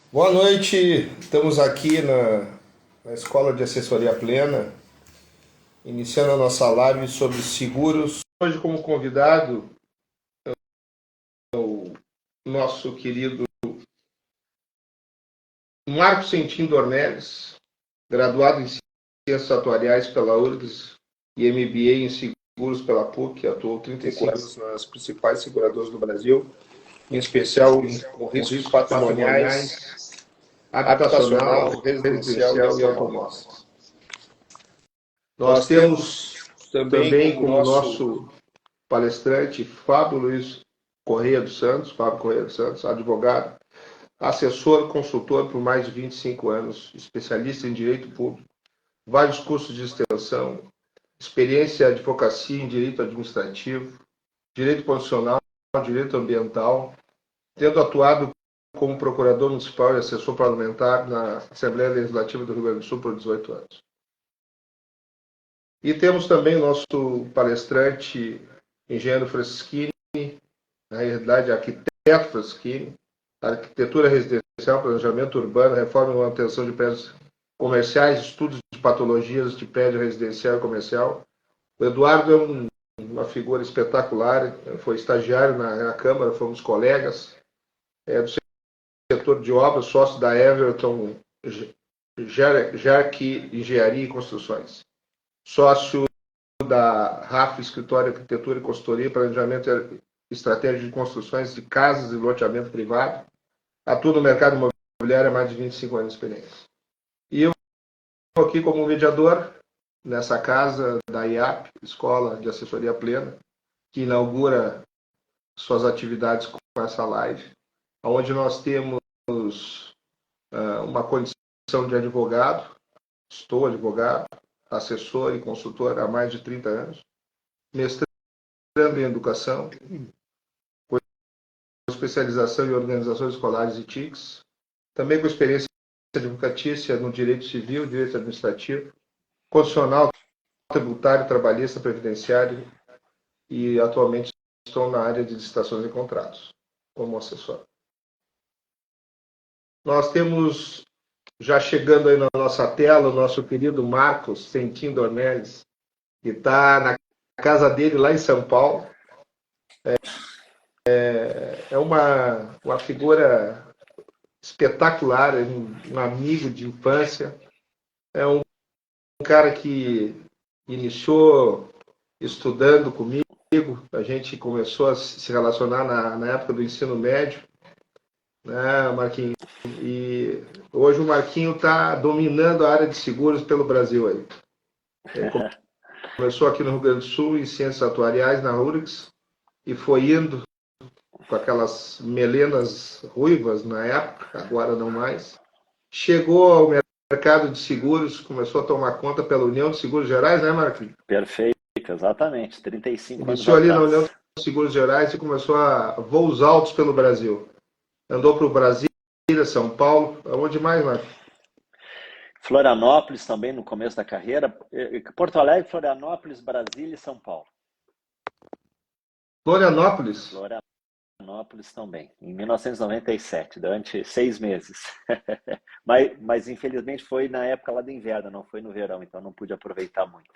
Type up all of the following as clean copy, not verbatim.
Boa noite, estamos aqui na Escola de Assessoria Plena, iniciando a nossa live sobre seguros. Hoje, como convidado, nosso querido Marcos Centim Dornelles, graduado em Ciências Atuariais pela URGS e MBA em Seguros pela PUC, atuou 35 anos nas principais seguradoras do Brasil, em especial com riscos patrimoniais, habitacional, residencial e automóveis. Nós temos também como nosso palestrante Fábio Luiz Correia dos Santos, Fábio Correia dos Santos, advogado, assessor, consultor por mais de 25 anos, especialista em direito público, vários cursos de extensão, experiência em advocacia em direito administrativo, direito constitucional, direito ambiental, tendo atuado como procurador municipal e assessor parlamentar na Assembleia Legislativa do Rio Grande do Sul por 18 anos. E temos também o nosso palestrante, engenheiro Fraschini, na realidade arquiteto Fraschini, arquitetura residencial, planejamento urbano, reforma e manutenção de prédios comerciais, estudos de patologias de prédio residencial e comercial. O Eduardo é uma figura espetacular, foi estagiário na Câmara, fomos colegas, é do setor de obras, sócio da Everton Jarque Engenharia e Construções, sócio da RAF, Escritório de Arquitetura e Consultoria, Planejamento e Estratégia de Construções de Casas e Loteamento Privado. Atua no mercado imobiliário há mais de 25 anos de experiência. E eu estou aqui como mediador nessa casa da IAP, Escola de Assessoria Plena, que inaugura suas atividades com essa live, onde nós temos uma condição de advogado, estou advogado, assessor e consultor há mais de 30 anos, mestrando em educação, com especialização em organizações escolares e TICs, também com experiência advocatícia no direito civil, direito administrativo, constitucional, tributário, trabalhista, previdenciário e atualmente estou na área de licitações e contratos, como assessor. Nós temos, já chegando aí na nossa tela, o nosso querido Marcos Centim Dornelles, que está na casa dele lá em São Paulo. É uma figura espetacular, é um amigo de infância, é um cara que iniciou estudando comigo, a gente começou a se relacionar na época do ensino médio, né, Marquinhos? E hoje o Marquinho está dominando a área de seguros pelo Brasil aí. Ele começou aqui no Rio Grande do Sul em Ciências Atuariais, na URGS, e foi indo com aquelas melenas ruivas na época, agora não mais. Chegou ao mercado de seguros, começou a tomar conta pela União de Seguros Gerais, né, Marquinhos? Perfeito, exatamente. 35 anos Iniciou ali na União atrás. de Seguros Gerais e começou a voos altos pelo Brasil. Andou para o Brasil, São Paulo, aonde mais, Marquinhos? Florianópolis também no começo da carreira. Porto Alegre, Florianópolis, Brasília e São Paulo. Florianópolis. Florianópolis também, em 1997, durante 6 meses. mas infelizmente foi na época lá do inverno, não foi no verão, então não pude aproveitar muito.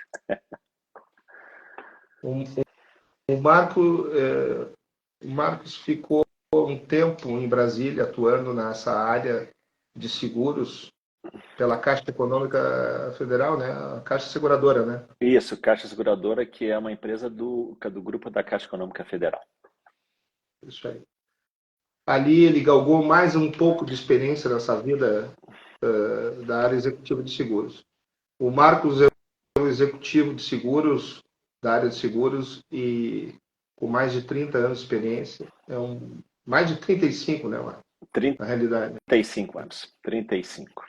O Marcos ficou um tempo em Brasília atuando nessa área de seguros pela Caixa Econômica Federal, né? A Caixa Seguradora, né? Isso, Caixa Seguradora, que é uma empresa do grupo da Caixa Econômica Federal. Isso aí. Ali ele galgou mais um pouco de experiência nessa vida da área executiva de seguros. O Marcos é um executivo de seguros, da área de seguros, e com mais de 30 anos de experiência. Mais de 35, né, Marcos? Na realidade. 35 anos. 35.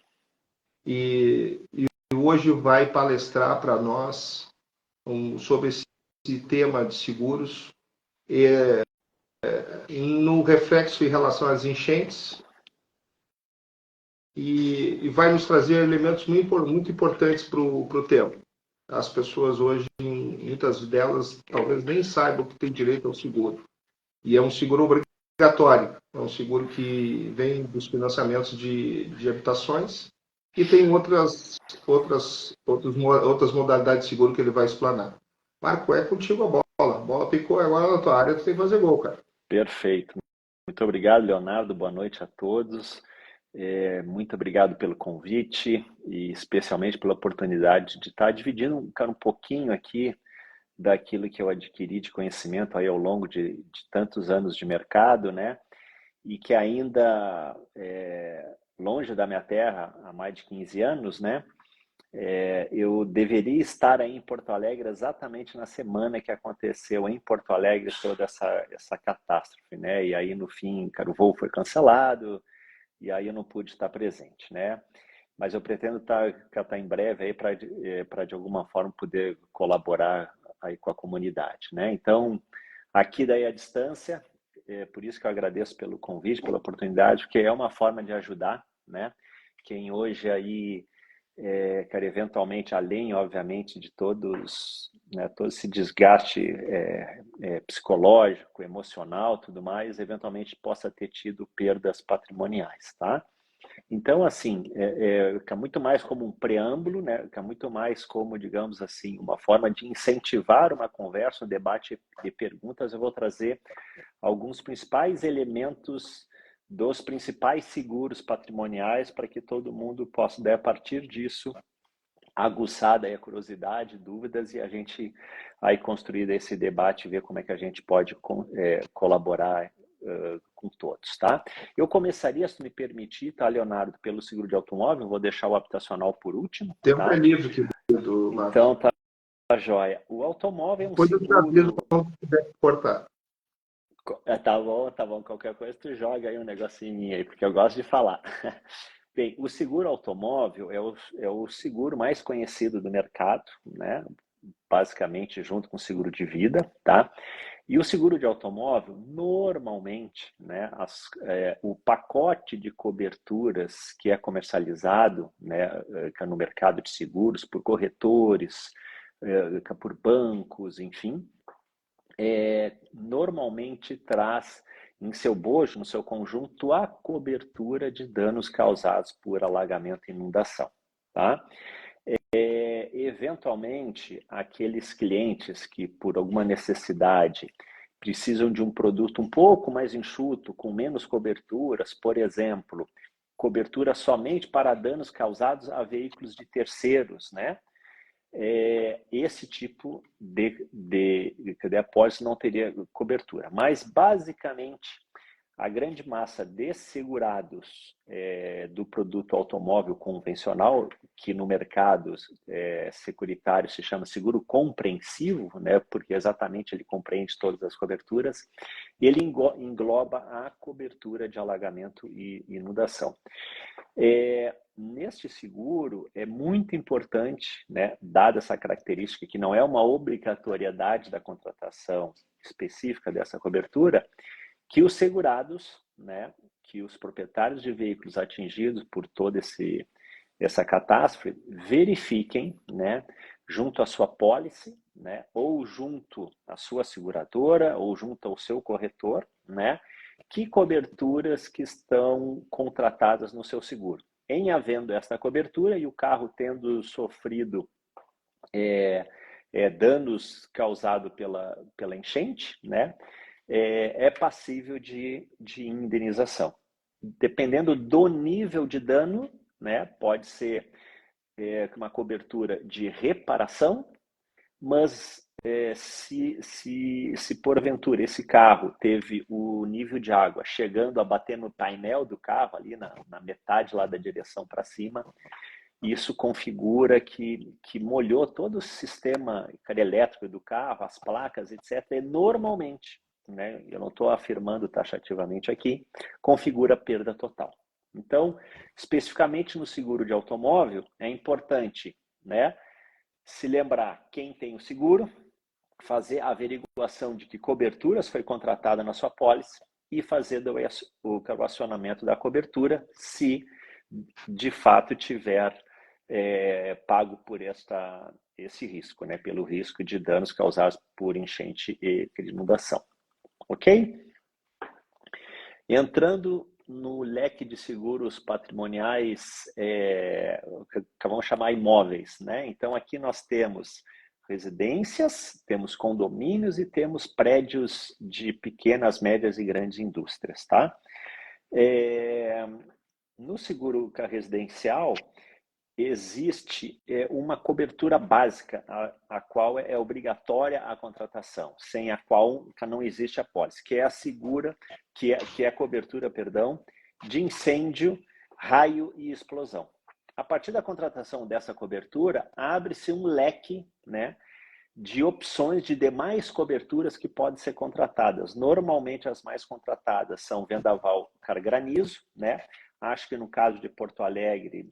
E hoje vai palestrar para nós sobre esse tema de seguros, no reflexo em relação às enchentes, e vai nos trazer elementos muito importantes para o tema. As pessoas hoje, muitas delas, talvez nem saibam que tem direito ao seguro. E é um seguro obrigatório. É um seguro que vem dos financiamentos de habitações e tem outras modalidades de seguro que ele vai explanar. Marco, é contigo a bola. A bola picou agora na tua área, tu tem que fazer gol, cara. Perfeito. Muito obrigado, Leonardo. Boa noite a todos. Muito obrigado pelo convite e especialmente pela oportunidade de estar dividindo, cara, um pouquinho aqui daquilo que eu adquiri de conhecimento aí ao longo de tantos anos de mercado, né? E que ainda longe da minha terra há mais de 15 anos, né? Eu deveria estar aí em Porto Alegre exatamente na semana que aconteceu em Porto Alegre toda essa catástrofe, né? E aí no fim, cara, o voo foi cancelado e aí eu não pude estar presente, né? Mas eu pretendo estar em breve aí para de alguma forma poder colaborar aí com a comunidade, né? Então, aqui daí à distância, por isso que eu agradeço pelo convite, pela oportunidade, porque é uma forma de ajudar, né? Quem hoje aí, cara, eventualmente, além, obviamente, de todos, né, todo esse desgaste psicológico, emocional, tudo mais, eventualmente possa ter tido perdas patrimoniais, tá? Então, assim, fica muito mais como um preâmbulo, né? Fica muito mais como, digamos assim, uma forma de incentivar uma conversa, um debate de perguntas. Eu vou trazer alguns principais elementos dos principais seguros patrimoniais para que todo mundo possa, daí, a partir disso, aguçar daí a curiosidade, dúvidas e a gente aí construir esse debate e ver como é que a gente pode colaborar com todos, tá? Eu começaria, se me permitir, tá, Leonardo, pelo seguro de automóvel, vou deixar o habitacional por último, O tempo é tá? livre, querido Marcos. Então, tá joia. O automóvel é um Depois eu te aviso seguro. quando tiver que cortar. Tá bom. Qualquer coisa tu joga aí um negocinho em mim aí, porque eu gosto de falar. Bem, o seguro automóvel é o seguro mais conhecido do mercado, né? Basicamente junto com o seguro de vida, tá? E o seguro de automóvel, normalmente, né, o pacote de coberturas que é comercializado, né, no mercado de seguros por corretores, por bancos, enfim, normalmente traz em seu bojo, no seu conjunto, a cobertura de danos causados por alagamento e inundação, tá? Eventualmente, aqueles clientes que, por alguma necessidade, precisam de um produto um pouco mais enxuto, com menos coberturas, por exemplo, cobertura somente para danos causados a veículos de terceiros, né? Esse tipo de apólice não teria cobertura. Mas, basicamente, a grande massa de segurados do produto automóvel convencional, que no mercado securitário se chama seguro compreensivo, né, porque exatamente ele compreende todas as coberturas, ele engloba a cobertura de alagamento e inundação. Neste seguro, é muito importante, né, dada essa característica que não é uma obrigatoriedade da contratação específica dessa cobertura, que os segurados, né, que os proprietários de veículos atingidos por toda essa catástrofe verifiquem, né, junto à sua pólice, né, ou junto à sua seguradora, ou junto ao seu corretor, né, que coberturas que estão contratadas no seu seguro. Em havendo esta cobertura e o carro tendo sofrido danos causados pela enchente, né, é passível de indenização. Dependendo do nível de dano, né, pode ser uma cobertura de reparação, mas se porventura esse carro teve o nível de água chegando a bater no painel do carro, ali na metade lá da direção para cima, isso configura que molhou todo o sistema elétrico do carro, as placas, etc. E normalmente, né, eu não estou afirmando taxativamente aqui, configura perda total. Então, especificamente no seguro de automóvel, é importante, né, se lembrar quem tem o seguro, fazer a averiguação de que coberturas foi contratada na sua pólice e fazer o acionamento da cobertura se de fato tiver pago por esse risco, né, pelo risco de danos causados por enchente e inundação. Ok? Entrando no leque de seguros patrimoniais, que vamos chamar imóveis, né? Então, aqui nós temos residências, temos condomínios e temos prédios de pequenas, médias e grandes indústrias, tá? No seguro residencial, existe uma cobertura básica, a qual é obrigatória a contratação, sem a qual não existe a pólice, que é a cobertura, perdão, de incêndio, raio e explosão. A partir da contratação dessa cobertura, abre-se um leque, né, de opções de demais coberturas que podem ser contratadas. Normalmente, as mais contratadas são vendaval, granizo, né? Acho que no caso de Porto Alegre,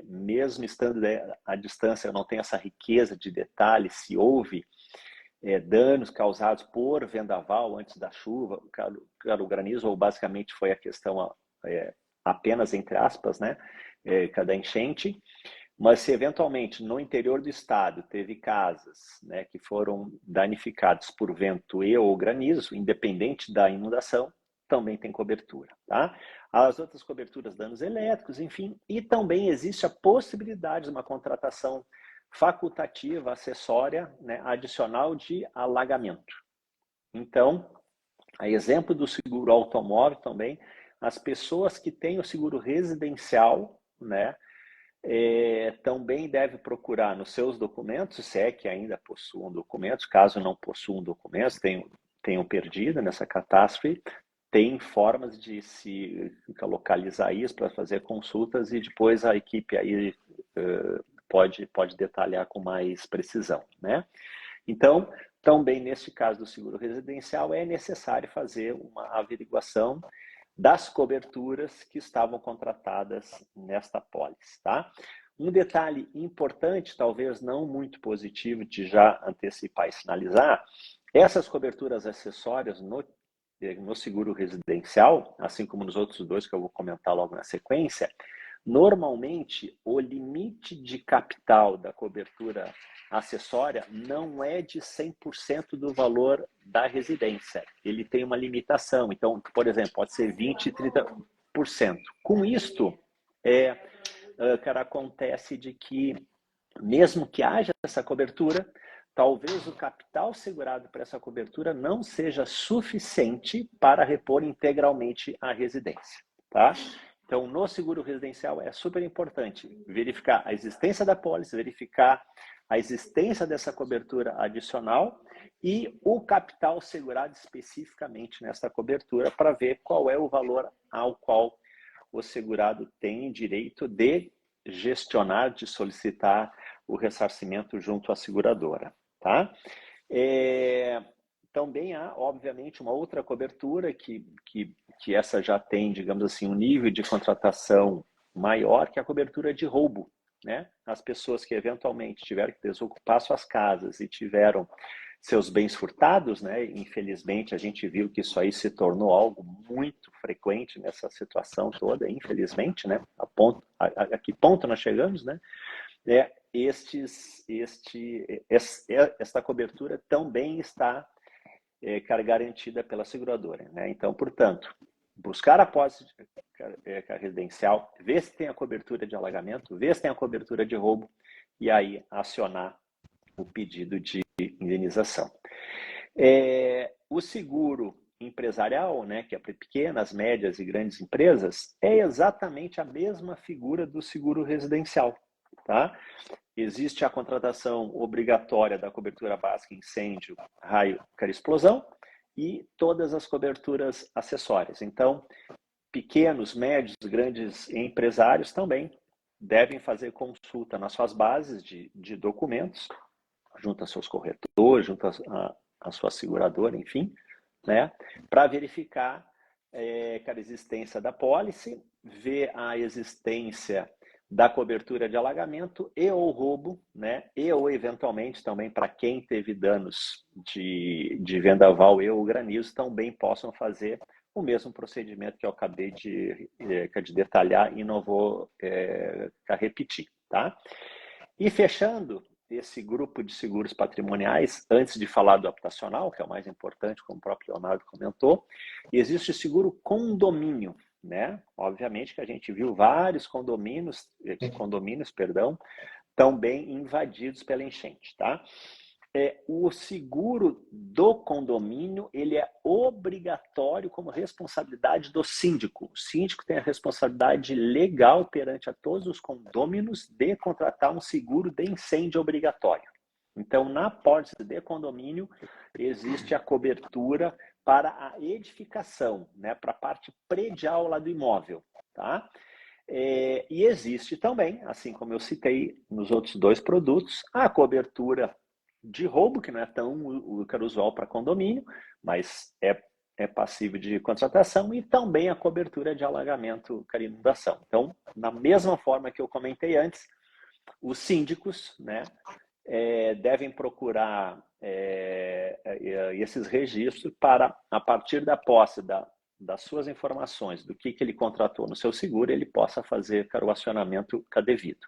mesmo estando à distância, não tem essa riqueza de detalhes se houve danos causados por vendaval antes da chuva, o granizo, ou basicamente foi a questão apenas entre aspas, né, da enchente. Mas se eventualmente no interior do estado teve casas, né, que foram danificadas por vento e ou granizo, independente da inundação, também tem cobertura, tá? As outras coberturas, danos elétricos, enfim, e também existe a possibilidade de uma contratação facultativa, acessória, né, adicional de alagamento. Então, a exemplo do seguro automóvel também, as pessoas que têm o seguro residencial, né, também deve procurar nos seus documentos, se é que ainda possuam documentos, caso não possuam documentos, tenham perdido nessa catástrofe, tem formas de se localizar isso para fazer consultas e depois a equipe aí pode detalhar com mais precisão, né? Então, também neste caso do seguro residencial é necessário fazer uma averiguação das coberturas que estavam contratadas nesta pólice, tá? Um detalhe importante, talvez não muito positivo, de já antecipar e sinalizar, essas coberturas acessórias no seguro residencial, assim como nos outros dois que eu vou comentar logo na sequência, normalmente o limite de capital da cobertura acessória não é de 100% do valor da residência. Ele tem uma limitação. Então, por exemplo, pode ser 20%, 30%. Com isto, acontece de que, mesmo que haja essa cobertura, talvez o capital segurado para essa cobertura não seja suficiente para repor integralmente a residência, tá? Então, no seguro residencial é super importante verificar a existência da pólice, verificar a existência dessa cobertura adicional e o capital segurado especificamente nessa cobertura para ver qual é o valor ao qual o segurado tem direito de gestionar, de solicitar o ressarcimento junto à seguradora, tá? Também há, obviamente, uma outra cobertura que essa já tem, digamos assim, um nível de contratação maior, que é a cobertura de roubo, né? As pessoas que eventualmente tiveram que desocupar suas casas e tiveram seus bens furtados, né? Infelizmente, a gente viu que isso aí se tornou algo muito frequente nessa situação toda, infelizmente, né? A que ponto nós chegamos, né? Esta cobertura também está garantida pela seguradora, né? Então, portanto, buscar a pólice residencial, ver se tem a cobertura de alagamento, ver se tem a cobertura de roubo e aí acionar o pedido de indenização. O seguro empresarial, né, que é para pequenas, médias e grandes empresas, é exatamente a mesma figura do seguro residencial, tá? Existe a contratação obrigatória da cobertura básica incêndio, raio, explosão e todas as coberturas acessórias. Então, pequenos, médios, grandes empresários também devem fazer consulta nas suas bases de documentos, junto a seus corretores, junto a sua seguradora, enfim, né, para verificar a existência da pólice, ver a existência da cobertura de alagamento e ou roubo, né, e ou eventualmente também para quem teve danos de vendaval e ou granizo também possam fazer o mesmo procedimento que eu acabei de detalhar e não vou repetir, tá? E fechando, esse grupo de seguros patrimoniais, antes de falar do habitacional, que é o mais importante, como o próprio Leonardo comentou, e existe o seguro condomínio, né? Obviamente que a gente viu vários condomínios, perdão, também invadidos pela enchente, tá? O seguro do condomínio, ele é obrigatório como responsabilidade do síndico. O síndico tem a responsabilidade legal perante a todos os condôminos de contratar um seguro de incêndio obrigatório. Então, na pólice de condomínio, existe a cobertura para a edificação, né, para a parte predial lá do imóvel, tá? E existe também, assim como eu citei nos outros dois produtos, a cobertura de roubo, que não é tão usual para condomínio, mas é passível de contratação, e também a cobertura de alagamento e inundação. Então, da mesma forma que eu comentei antes, os síndicos, né, devem procurar esses registros para, a partir da posse das suas informações, do que ele contratou no seu seguro, ele possa fazer o acionamento devido.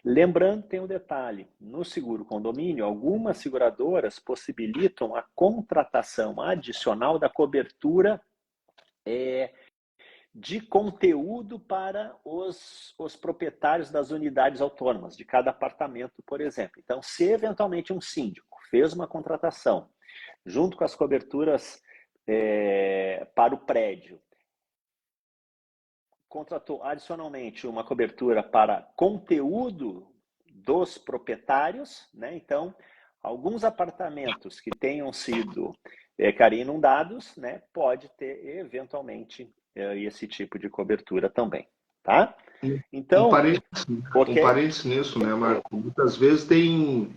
Lembrando, tem um detalhe, no seguro condomínio, algumas seguradoras possibilitam a contratação adicional da cobertura de conteúdo para os proprietários das unidades autônomas, de cada apartamento, por exemplo. Então, se eventualmente um síndico fez uma contratação, junto com as coberturas para o prédio, contratou adicionalmente uma cobertura para conteúdo dos proprietários, né? Então, alguns apartamentos que tenham sido inundados, né, pode ter eventualmente esse tipo de cobertura também, tá? Então, um parênteses nisso, né, Marco? Muitas vezes tem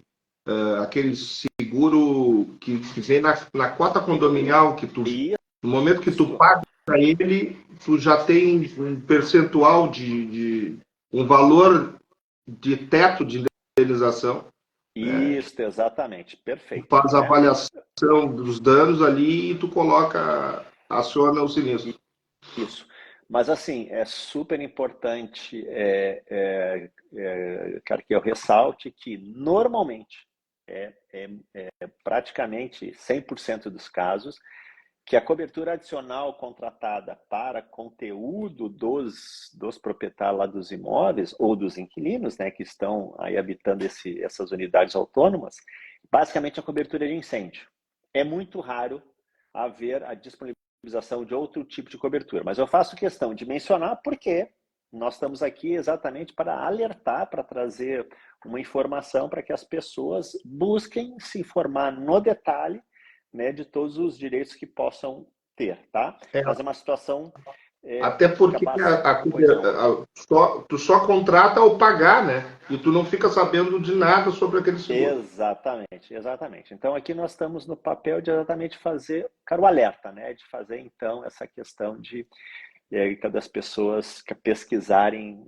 aquele seguro que vem na cota condominial que tu, no momento que tu paga para ele, tu já tem um percentual de um valor de teto de indenização. Isso, exatamente, perfeito. Tu faz a avaliação dos danos ali e tu aciona o sinistro. Isso. Mas, assim, é super importante, quero que eu ressalte que, normalmente, praticamente 100% dos casos, que a cobertura adicional contratada para conteúdo dos proprietários lá dos imóveis ou dos inquilinos, né, que estão aí habitando essas unidades autônomas, basicamente a cobertura de incêndio. É muito raro haver a disponibilização de outro tipo de cobertura, mas eu faço questão de mencionar porque nós estamos aqui exatamente para alertar, para trazer uma informação para que as pessoas busquem se informar no detalhe, né, de todos os direitos que possam ter, tá? Mas é uma situação... até porque tu só contrata ao pagar, né? E tu não fica sabendo de nada sobre aquele seguro. Exatamente. Então, aqui nós estamos no papel de exatamente fazer o alerta, né? De fazer, então, essa questão de das pessoas que pesquisarem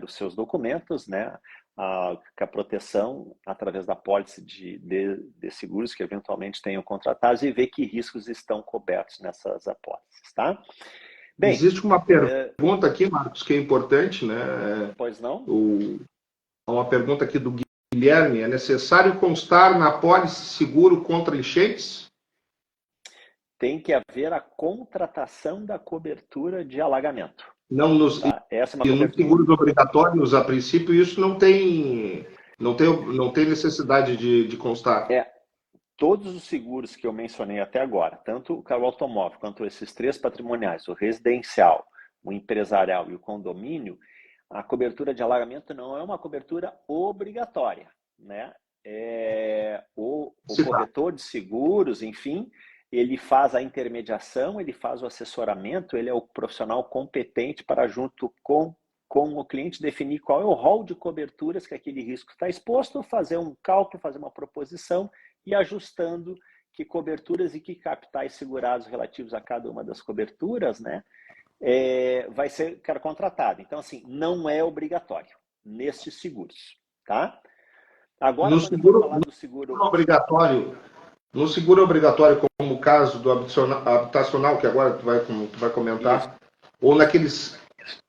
os seus documentos, né? A proteção através da pólice de seguros que eventualmente tenham contratados e ver que riscos estão cobertos nessas apólices, tá? Bem, existe uma pergunta aqui, Marcos, que é importante, né? Pois não? Uma pergunta aqui do Guilherme. É necessário constar na pólice seguro contra enchentes? Tem que haver a contratação da cobertura de alagamento. Não nos seguros obrigatórios, a princípio, isso não tem necessidade de constar. Todos os seguros que eu mencionei até agora, tanto o carro automóvel quanto esses três patrimoniais, o residencial, o empresarial e o condomínio, a cobertura de alagamento não é uma cobertura obrigatória, né? O corretor de seguros, enfim, ele faz a intermediação, ele faz o assessoramento, ele é o profissional competente para, junto com o cliente, definir qual é o rol de coberturas que aquele risco está exposto, fazer um cálculo, fazer uma proposição e ajustando que coberturas e que capitais segurados relativos a cada uma das coberturas, né, vai ser contratado. Então, assim, não é obrigatório nestes seguros, tá? Agora, quando eu falar do seguro obrigatório, no seguro obrigatório, como o caso do habitacional, que agora tu vai comentar, isso. Ou naqueles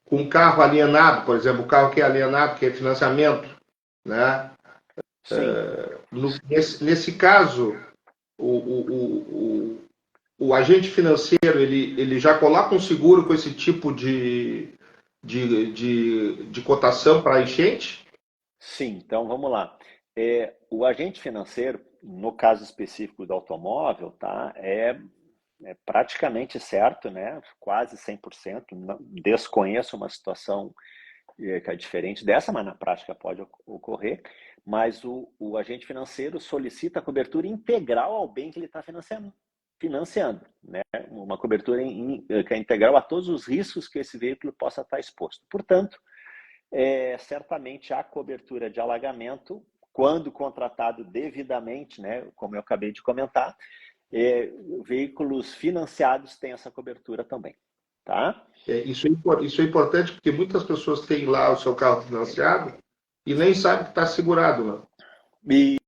com carro alienado, por exemplo, o carro que é alienado, que é financiamento, né? Sim. Nesse caso, o, o agente financeiro ele já coloca um seguro com esse tipo de cotação para enchente? Sim, então vamos lá. O agente financeiro, no caso específico do automóvel, tá, é praticamente certo, né? Quase 100%. Desconheço uma situação que é diferente dessa, mas na prática pode ocorrer. Mas o agente financeiro solicita a cobertura integral ao bem que ele está financiando, né? Uma cobertura que é integral a todos os riscos que esse veículo possa estar exposto. Portanto, certamente a cobertura de alagamento, quando contratado devidamente, né, como eu acabei de comentar, veículos financiados têm essa cobertura também, tá? Isso é importante porque muitas pessoas têm lá o seu carro financiado e nem sabem que está segurado, né?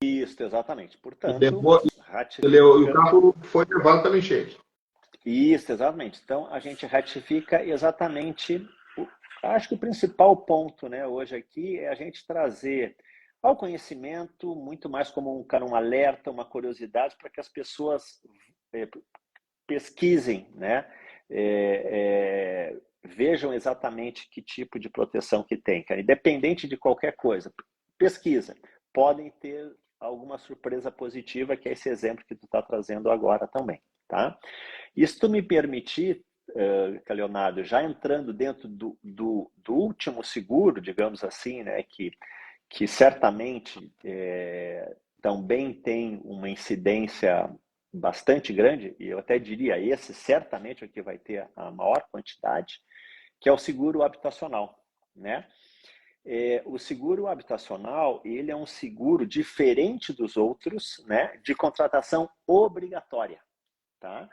Isso, exatamente. E, Portanto, levou, e o ratifica. carro foi levado pela enchente. Isso, exatamente. Então, a gente ratifica exatamente. Acho que o principal ponto, né, hoje aqui é a gente trazer ao conhecimento muito mais como um alerta, uma curiosidade para que as pessoas pesquisem, né, vejam exatamente que tipo de proteção que tem, cara. Independente de qualquer coisa, pesquisa. Podem ter alguma surpresa positiva, que é esse exemplo que tu está trazendo agora também, tá? E se tu me permitir, Leonardo, já entrando dentro do último seguro, digamos assim, né, que certamente também tem uma incidência bastante grande, e eu até diria esse certamente é o que vai ter a maior quantidade, que é o seguro habitacional, né? O seguro habitacional, ele é um seguro diferente dos outros, né, de contratação obrigatória, tá?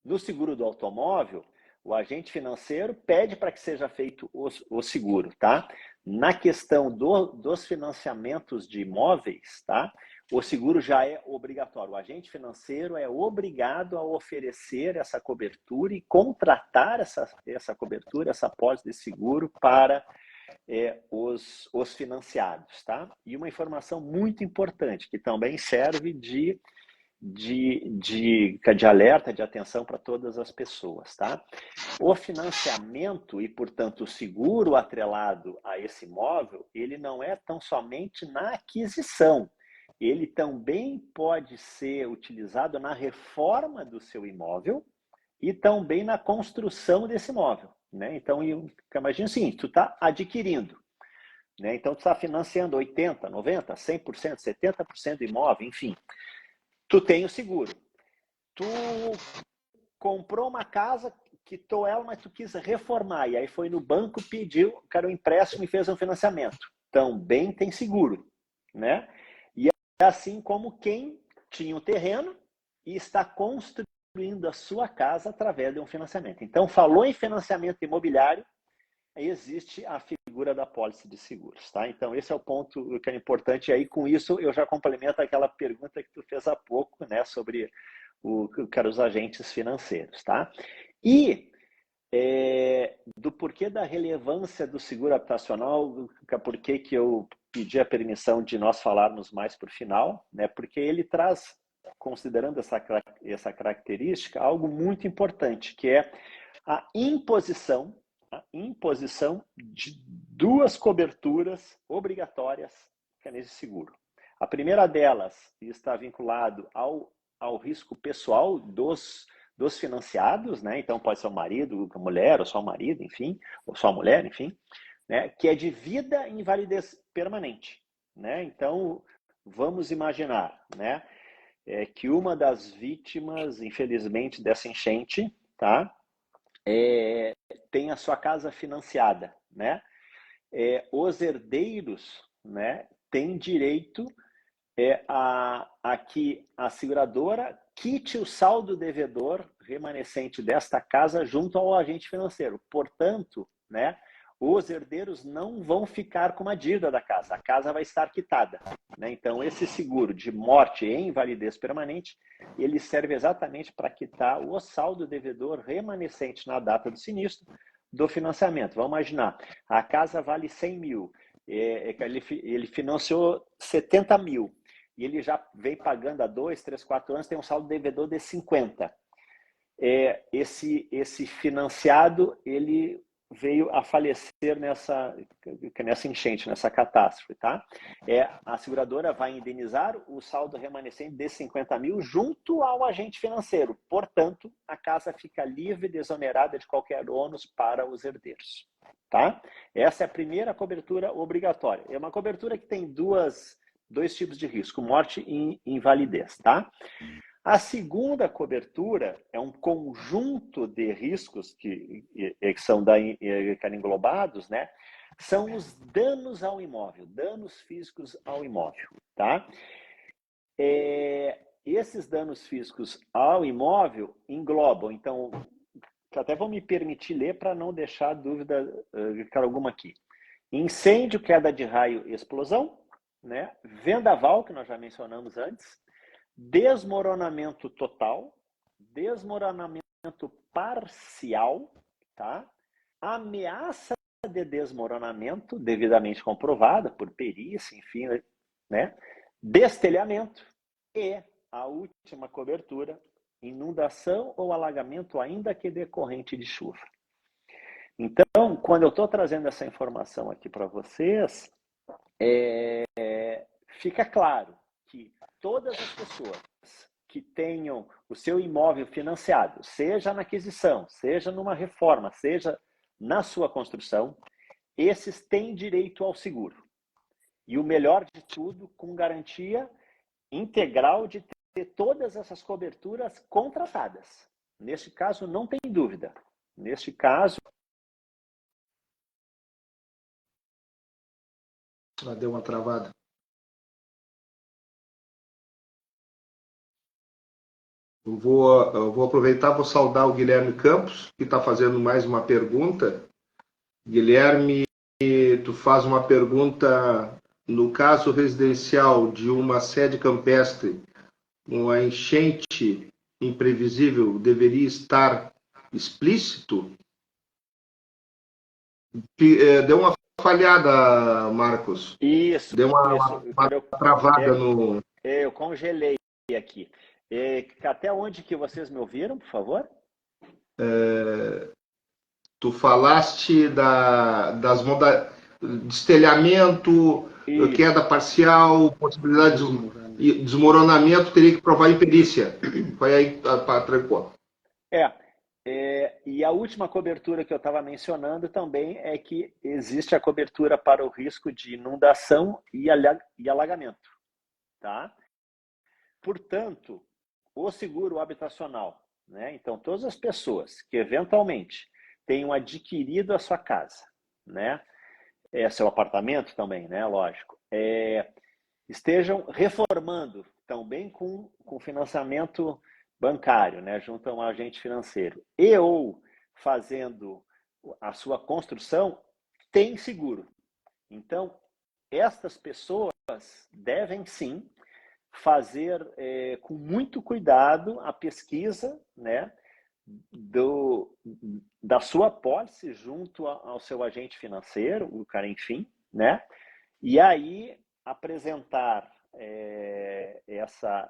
No seguro do automóvel, o agente financeiro pede para que seja feito o seguro, tá? Na questão dos financiamentos de imóveis, tá? O seguro já é obrigatório. O agente financeiro é obrigado a oferecer essa cobertura e contratar essa cobertura, essa pólice de seguro para os financiados, tá? E uma informação muito importante, que também serve de alerta, de atenção para todas as pessoas, tá? O financiamento e, portanto, o seguro atrelado a esse imóvel, ele não é tão somente na aquisição, ele também pode ser utilizado na reforma do seu imóvel e também na construção desse imóvel, né? Então, imagina o seguinte, tu está adquirindo, né? Então, tu está financiando 80%, 90%, 100%, 70% do imóvel, enfim. Tu tem o seguro. Tu comprou uma casa, quitou ela, mas tu quis reformar. E aí foi no banco, pediu, quero um empréstimo e fez um financiamento. Também tem seguro, né? E é assim como quem tinha um terreno e está construindo a sua casa através de um financiamento. Então, falou em financiamento imobiliário, existe a figura da pólice de seguros, tá? Então, esse é o ponto que é importante. E aí, com isso, eu já complemento aquela pergunta que tu fez há pouco, né, sobre que eram os agentes financeiros, tá? E do porquê da relevância do seguro habitacional, por que eu pedi a permissão de nós falarmos mais por final, né? Porque ele traz, considerando essa característica, algo muito importante, que é a imposição de duas coberturas obrigatórias que é nesse seguro. A primeira delas está vinculado ao risco pessoal dos financiados, né? Então pode ser o marido, a mulher, ou só o marido, enfim, ou só a mulher, enfim, né? Que é de vida e invalidez permanente, né? Então vamos imaginar, né? Que uma das vítimas, infelizmente, dessa enchente, tá? Tem a sua casa financiada, né? Os herdeiros, né, têm direito a que a seguradora quite o saldo devedor remanescente desta casa junto ao agente financeiro. Portanto, né, os herdeiros não vão ficar com uma dívida da casa. A casa vai estar quitada, né? Então, esse seguro de morte e invalidez permanente, ele serve exatamente para quitar o saldo devedor remanescente na data do sinistro do financiamento. Vamos imaginar, a casa vale 100 mil. Ele financiou 70 mil e ele já vem pagando há 2, 3, 4 anos, tem um saldo devedor de 50. Esse financiado, ele veio a falecer nessa enchente, nessa catástrofe, tá? A seguradora vai indenizar o saldo remanescente de 50 mil junto ao agente financeiro. Portanto, a casa fica livre e desonerada de qualquer ônus para os herdeiros, tá? Essa é a primeira cobertura obrigatória. É uma cobertura que tem dois tipos de risco, morte e invalidez, tá? A segunda cobertura é um conjunto de riscos que são englobados, né? São os danos ao imóvel, danos físicos ao imóvel, tá? Esses danos físicos ao imóvel englobam, então, até vou me permitir ler para não deixar dúvida alguma aqui. Incêndio, queda de raio, explosão, né? Vendaval, que nós já mencionamos antes, desmoronamento total, desmoronamento parcial, tá? Ameaça de desmoronamento devidamente comprovada por perícia, enfim, né? Destelhamento e a última cobertura, inundação ou alagamento ainda que decorrente de chuva. Então, quando eu estou trazendo essa informação aqui para vocês, fica claro que todas as pessoas que tenham o seu imóvel financiado, seja na aquisição, seja numa reforma, seja na sua construção, esses têm direito ao seguro. E o melhor de tudo, com garantia integral de ter todas essas coberturas contratadas. Neste caso, não tem dúvida. Neste caso... Deu uma travada. Eu vou aproveitar, vou saudar o Guilherme Campos, que está fazendo mais uma pergunta. Guilherme, tu faz uma pergunta, no caso residencial de uma sede campestre, uma enchente imprevisível deveria estar explícito? Deu uma falhada, Marcos. Isso. Deu uma travada no... Eu congelei aqui. Até onde que vocês me ouviram, por favor? Tu falaste das modalidades, destelhamento, Isso. queda parcial, possibilidade de desmoronamento, teria que provar em perícia. Foi aí para trancou. E a última cobertura que eu estava mencionando também é que existe a cobertura para o risco de inundação e alagamento, tá? Portanto, o seguro habitacional, né? Então, todas as pessoas que eventualmente tenham adquirido a sua casa, né? Seu apartamento também, né? Lógico. Estejam reformando também com financiamento bancário, né? Junto a um agente financeiro. E ou fazendo a sua construção, tem seguro. Então, estas pessoas devem sim fazer com muito cuidado a pesquisa, né, da sua pólice junto ao seu agente financeiro, o cara, enfim, né, e aí apresentar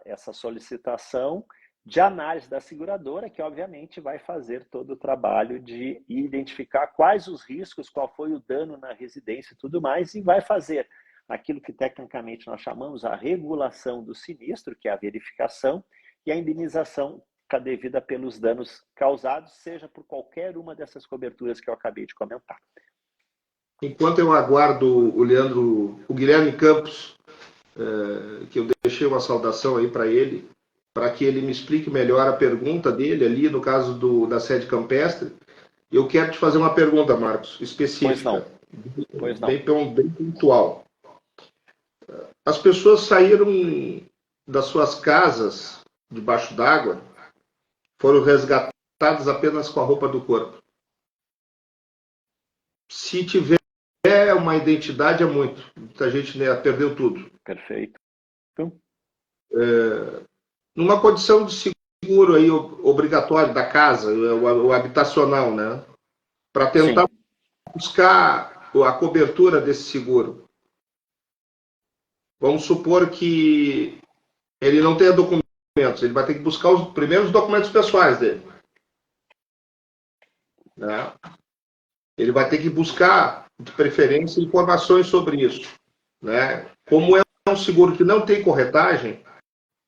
essa solicitação de análise da seguradora, que obviamente vai fazer todo o trabalho de identificar quais os riscos, qual foi o dano na residência e tudo mais, e vai fazer aquilo que tecnicamente nós chamamos a regulação do sinistro, que é a verificação, e a indenização devida pelos danos causados, seja por qualquer uma dessas coberturas que eu acabei de comentar. Enquanto eu aguardo o Guilherme Campos, que eu deixei uma saudação aí para ele, para que ele me explique melhor a pergunta dele ali, no caso da sede campestre, eu quero te fazer uma pergunta, Marcos, específica. Pois não. Bem pontual. As pessoas saíram das suas casas debaixo d'água, foram resgatadas apenas com a roupa do corpo. Se tiver uma identidade, é muito. Muita gente, né, perdeu tudo. Perfeito. Numa condição de seguro aí, obrigatório da casa, o habitacional, né? Para tentar buscar a cobertura desse seguro? Vamos supor que ele não tenha documentos, ele vai ter que buscar os primeiros documentos pessoais dele, né? Ele vai ter que buscar, de preferência, informações sobre isso, né? Como é um seguro que não tem corretagem,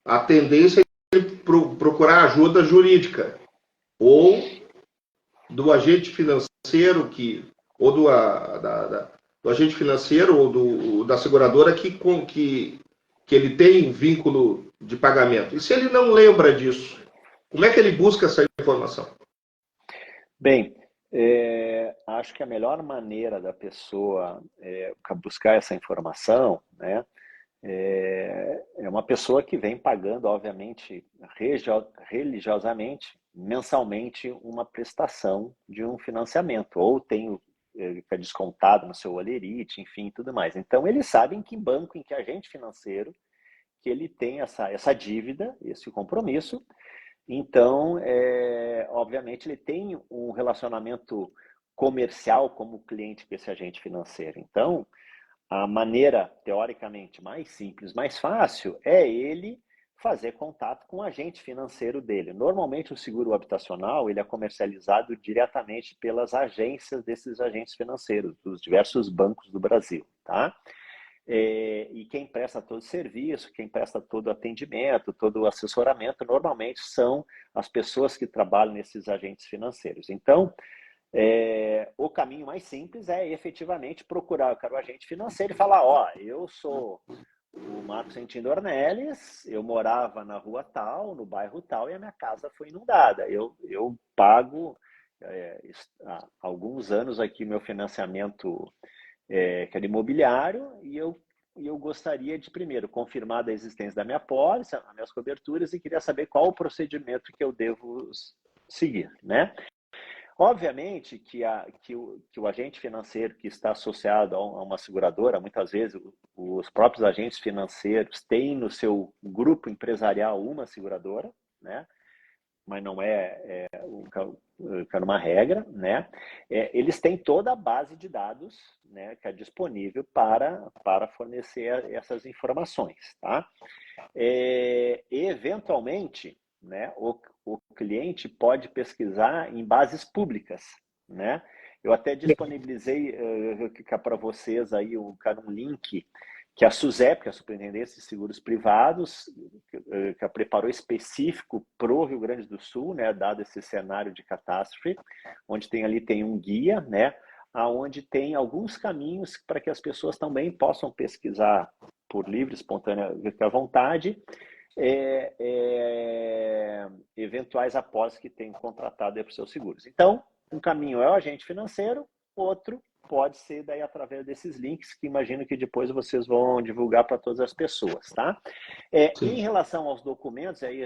a tendência é ele procurar ajuda jurídica ou do agente financeiro ou do agente financeiro ou da seguradora que ele tem vínculo de pagamento. E se ele não lembra disso, como é que ele busca essa informação? Bem, acho que a melhor maneira da pessoa buscar essa informação, né, é uma pessoa que vem pagando, obviamente, religiosamente, mensalmente, uma prestação de um financiamento, ou tem fica descontado no seu olerite, enfim, tudo mais. Então, eles sabem que banco, em que agente financeiro, que ele tem essa dívida, esse compromisso. Então, obviamente, ele tem um relacionamento comercial como cliente com esse agente financeiro. Então, a maneira, teoricamente, mais simples, mais fácil, é ele fazer contato com o agente financeiro dele. Normalmente, o seguro habitacional ele é comercializado diretamente pelas agências desses agentes financeiros, dos diversos bancos do Brasil, tá? E quem presta todo o serviço, quem presta todo o atendimento, todo o assessoramento, normalmente são as pessoas que trabalham nesses agentes financeiros. Então, o caminho mais simples é efetivamente procurar o agente financeiro e falar, ó, eu sou o Marcos Centino Ornelis, eu morava na rua tal, no bairro tal, e a minha casa foi inundada. Eu pago há alguns anos aqui meu financiamento que era imobiliário, e eu gostaria de, primeiro, confirmar a existência da minha pólice, as minhas coberturas, e queria saber qual o procedimento que eu devo seguir, né? Obviamente que o agente financeiro que está associado a uma seguradora, muitas vezes os próprios agentes financeiros têm no seu grupo empresarial uma seguradora, né? Mas não é uma regra, né? Eles têm toda a base de dados, né, que é disponível para fornecer essas informações, tá? Eventualmente, né, o cliente pode pesquisar em bases públicas, né? Eu até disponibilizei para vocês aí um link que a SUSEP, que é a Superintendência de Seguros Privados, que preparou específico para o Rio Grande do Sul, né, dado esse cenário de catástrofe, onde tem um guia, né, onde tem alguns caminhos para que as pessoas também possam pesquisar por livre, espontânea vontade, eventuais apólices que tenham contratado para os seus seguros. Então, um caminho é o agente financeiro, outro pode ser daí através desses links, que imagino que depois vocês vão divulgar para todas as pessoas, tá? Em relação aos documentos, aí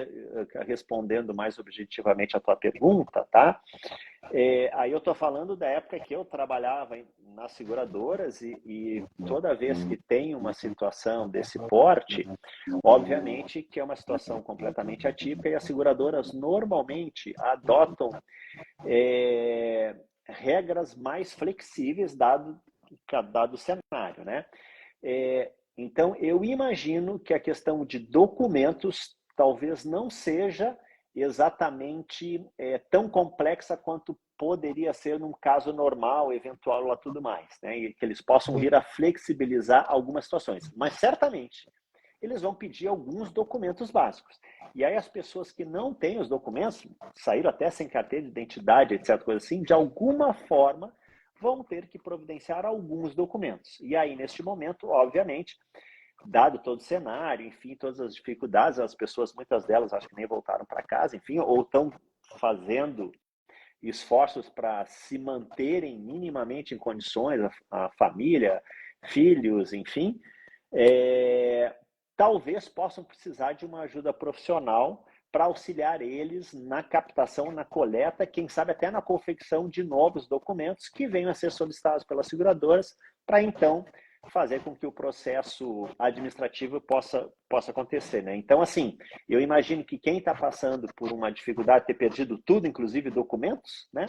respondendo mais objetivamente a tua pergunta, tá? Aí eu estou falando da época que eu trabalhava nas seguradoras e toda vez que tem uma situação desse porte, obviamente que é uma situação completamente atípica e as seguradoras normalmente adotam regras mais flexíveis dado o cenário, né? Então, eu imagino que a questão de documentos talvez não seja exatamente tão complexa quanto poderia ser num caso normal, eventual lá tudo mais, né? E que eles possam vir a flexibilizar algumas situações. Mas certamente eles vão pedir alguns documentos básicos. E aí as pessoas que não têm os documentos, saíram até sem carteira de identidade, etc., coisa assim, de alguma forma vão ter que providenciar alguns documentos. E aí, neste momento, obviamente, dado todo o cenário, enfim, todas as dificuldades, as pessoas, muitas delas, acho que nem voltaram para casa, enfim, ou estão fazendo esforços para se manterem minimamente em condições, a família, filhos, enfim, talvez possam precisar de uma ajuda profissional para auxiliar eles na captação, na coleta, quem sabe até na confecção de novos documentos que venham a ser solicitados pelas seguradoras para então fazer com que o processo administrativo possa acontecer, né? Então, assim, eu imagino que quem está passando por uma dificuldade de ter perdido tudo, inclusive documentos, né?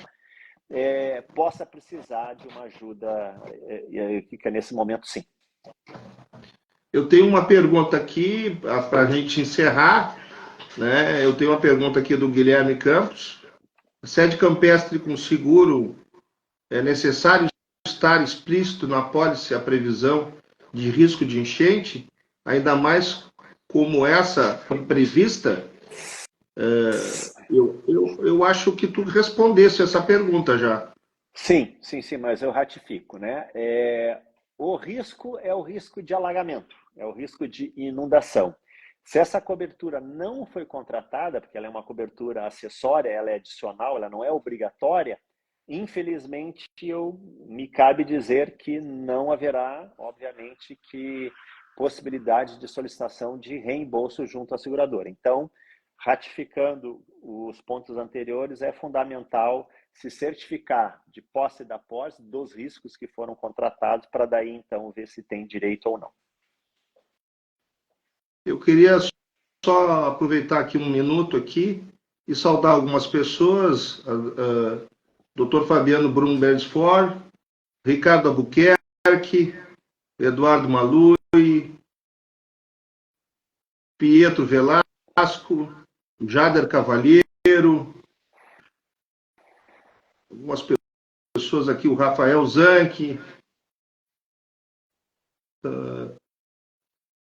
possa precisar de uma ajuda, fica nesse momento, sim. Eu tenho uma pergunta aqui para a gente encerrar, né? Eu tenho uma pergunta aqui do Guilherme Campos. Sede campestre com seguro, é necessário estar explícito na apólice a previsão de risco de enchente, ainda mais como essa foi prevista? Eu acho que tu respondesse essa pergunta já. Sim, mas eu ratifico, né? O risco é o risco de alagamento, é o risco de inundação. Se essa cobertura não foi contratada, porque ela é uma cobertura acessória, ela é adicional, ela não é obrigatória, infelizmente me cabe dizer que não haverá, obviamente, que possibilidade de solicitação de reembolso junto à seguradora. Então, ratificando os pontos anteriores, é fundamental se certificar de posse da posse dos riscos que foram contratados para daí então ver se tem direito ou não. Eu queria só aproveitar aqui um minuto aqui e saudar algumas pessoas, Dr. Fabiano Brunbergsford, Ricardo Albuquerque, Eduardo Malui, Pietro Velasco, Jader Cavalheiro, algumas pessoas aqui, o Rafael Zanck,